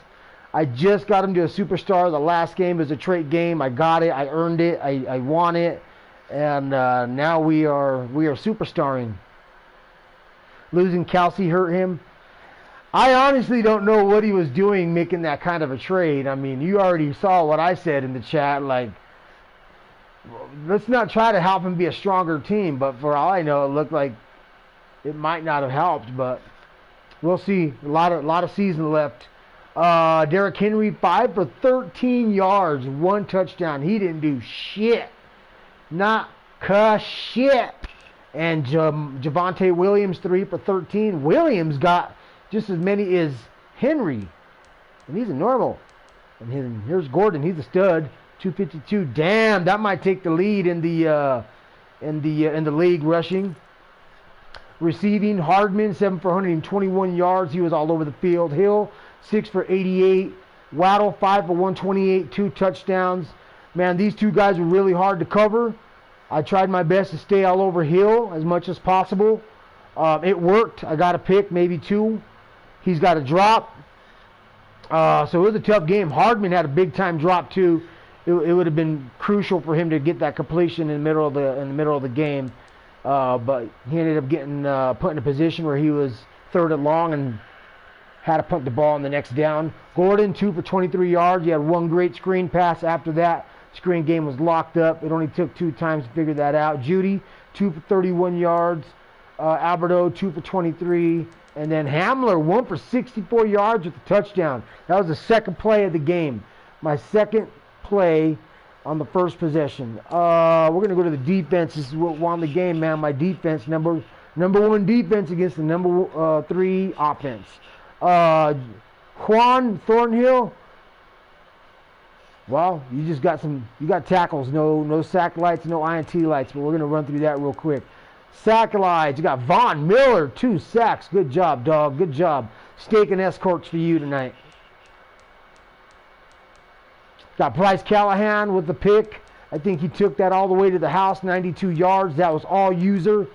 I just got him to a superstar. The last game was a trait game. I got it. I earned it. I won it. And now we are superstarring. Losing Kelsey hurt him. I honestly don't know what he was doing making that kind of a trade. I mean, you already saw what I said in the chat. Like, let's not try to help him be a stronger team. But for all I know, it looked like it might not have helped. But we'll see. A lot of season left. Derrick Henry, 5 for 13 yards, 1 touchdown. He didn't do shit. Not shit. And Javonte Williams, 3 for 13. Williams got just as many as Henry, and he's a normal. And here's Gordon. He's a stud. 252. Damn, that might take the lead in the league rushing. Receiving, Hardman, 7 for 121 yards. He was all over the field. Hill, 6 for 88. Waddle, 5 for 128. 2 touchdowns. Man, these two guys were really hard to cover. I tried my best to stay all over Hill as much as possible. It worked. I got a pick, maybe 2. He's got a drop. So it was a tough game. Hardman had a big-time drop, too. It would have been crucial for him to get that completion in the middle of the game. But he ended up getting put in a position where he was 3rd and long and had to punt the ball on the next down. Gordon, 2 for 23 yards. He had 1 great screen pass after that. Screen game was locked up. It only took 2 times to figure that out. Judy, 2 for 31 yards. Alberto, 2 for 23. And then Hamler, 1 for 64 yards with a touchdown. That was the second play of the game. My second play on the first possession. We're going to go to the defense. This is what won the game, man. My defense, number 1 defense against the number 3 offense. Juan Thornhill. Well, you got tackles, no sack lights, no INT lights, but we're going to run through that real quick. Sack lights, you got Von Miller, 2 sacks. Good job, dog, good job. Steak and escorts for you tonight. Got Bryce Callahan with the pick. I think he took that all the way to the house, 92 yards. That was all user.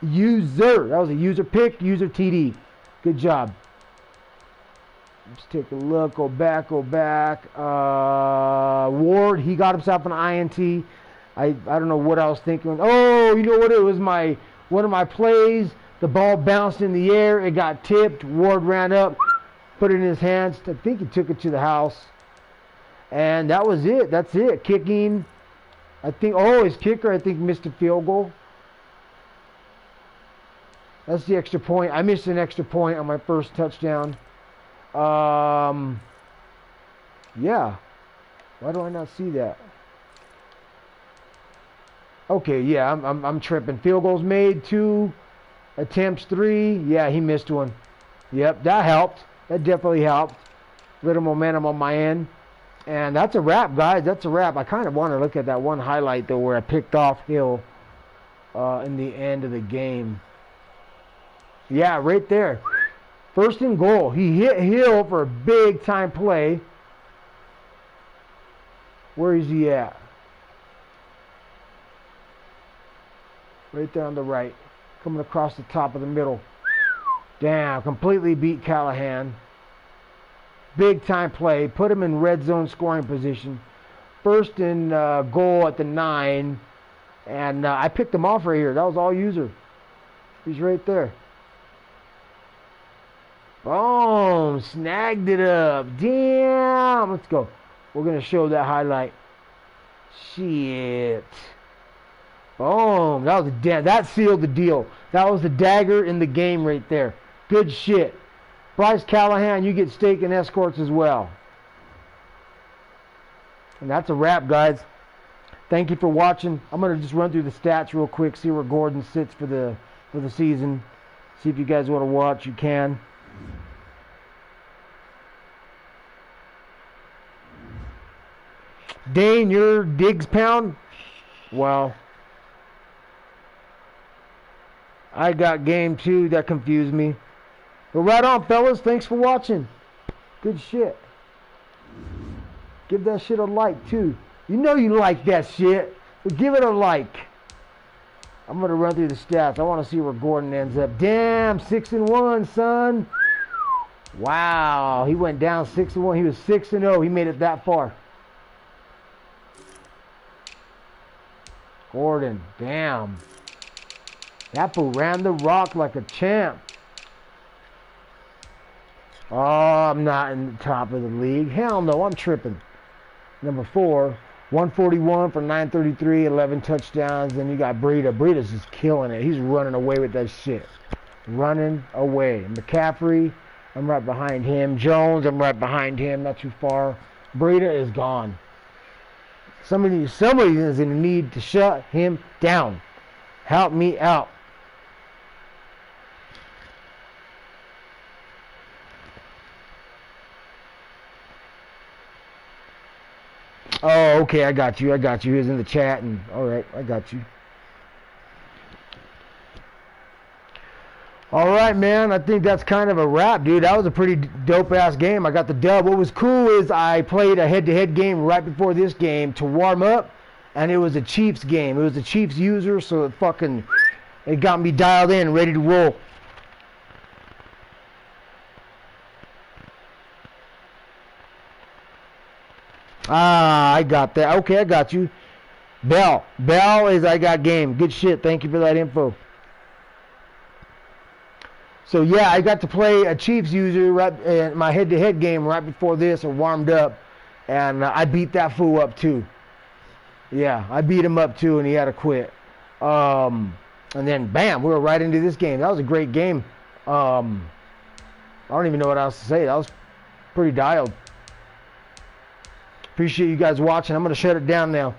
That was a user pick, user TD. Good job. Let's take a look. Go back. Ward, he got himself an INT. I don't know what I was thinking. Oh, you know what? It was one of my plays. The ball bounced in the air. It got tipped. Ward ran up, put it in his hands. I think he took it to the house. And that was it. That's it. Kicking. I think, his kicker, I think, missed a field goal. That's the extra point. I missed an extra point on my first touchdown. Yeah. Why do I not see that? Okay, yeah, I'm tripping. Field goals made, 2 attempts, 3. Yeah, he missed 1. Yep, that helped. That definitely helped. Little momentum on my end. And that's a wrap, guys. That's a wrap. I kind of want to look at that one highlight, though, where I picked off Hill in the end of the game. Yeah, right there. First and goal. He hit Hill for a big-time play. Where is he at? Right there on the right. Coming across the top of the middle. Damn, completely beat Callahan. Big-time play. Put him in red zone scoring position. First and goal at the 9. And I picked him off right here. That was all user. He's right there. Boom. Snagged it up. Damn. Let's go. We're going to show that highlight. Shit. Boom. That sealed the deal. That was the dagger in the game right there. Good shit. Bryce Callahan, you get steak and escorts as well. And that's a wrap, guys. Thank you for watching. I'm going to just run through the stats real quick, see where Gordon sits for the season. See if you guys want to watch, you can. Dane, your Diggs pound? Well, I got game 2. That confused me. But right on, fellas. Thanks for watching. Good shit. Give that shit a like, too. You know you like that shit. But give it a like. I'm going to run through the stats. I want to see where Gordon ends up. Damn, 6-1, son. Wow. He went down 6-1. He was 6-0. He made it that far. Gordon, damn. That fool ran the rock like a champ. Oh, I'm not in the top of the league. Hell no, I'm tripping. Number 4, 141 for 933, 11 touchdowns. Then you got Breida. Breida's just killing it. He's running away with that shit. Running away. McCaffrey, I'm right behind him. Jones, I'm right behind him. Not too far. Breida is gone. Somebody is going to need to shut him down. Help me out. Oh, okay, I got you. He was in the chat, and all right, I got you. All right, man, I think that's kind of a wrap, dude. That was a pretty dope-ass game. I got the dub. What was cool is I played a head-to-head game right before this game to warm up, and it was a Chiefs game. It was a Chiefs user, so it got me dialed in, ready to roll. Ah, I got that. Okay, I got you. Bell is I got game. Good shit. Thank you for that info. So yeah, I got to play a Chiefs user right in my head-to-head game right before this, or warmed up, and I beat that fool up too. Yeah, I beat him up too, and he had to quit. And then bam, we were right into this game. That was a great game. I don't even know what else to say. That was pretty dialed. Appreciate you guys watching. I'm going to shut it down now.